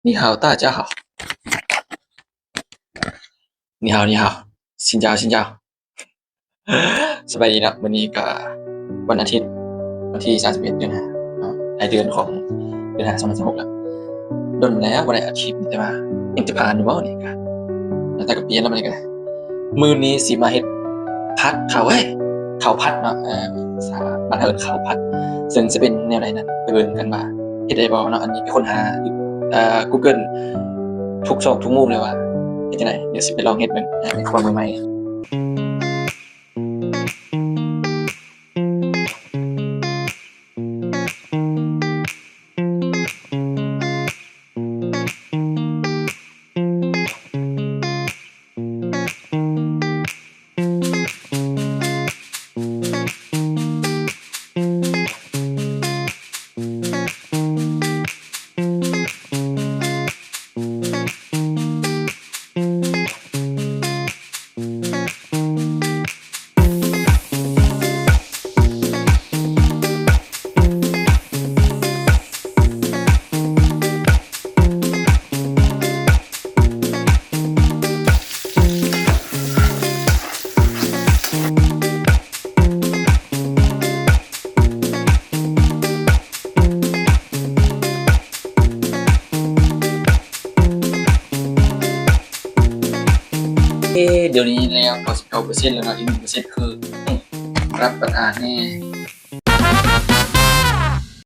你好，大家好。你好，你好。xin chào, xin chào สบายดีเนาะวันนี้ก็วันอาทิตย์วันที่31เดือน5ในเดือนของเดือน5 2026แล้วโดนแล้ววันอาทิตย์แต่ว่ายังจะผ่านอยู่บ่นี่ก็แล้วแต่ก็เปลี่ยนแล้วมันก็ได้มื้อนี้สิมาเฮ็ดผัดข้าวข้าวผัดเนาะภาษาบ้านเฮาเอิ้นข้าวผัดซึ่งสิเป็นแนวใดนั้นไปเบิ่งกันว่าเฮ็ดได้บ่เนาะอันนี้ไปค้นหาGoogle ทุกซอกทุกมุมเลยว่าเฮ็ดจั่งใดเดี๋ยวสิไปลองเฮ็ดเบิ่งเป็นความใหม่ๆ เดี๋ยวนี้แล้ว99%แล้วเนาะอีก1%คือรับประทานแน่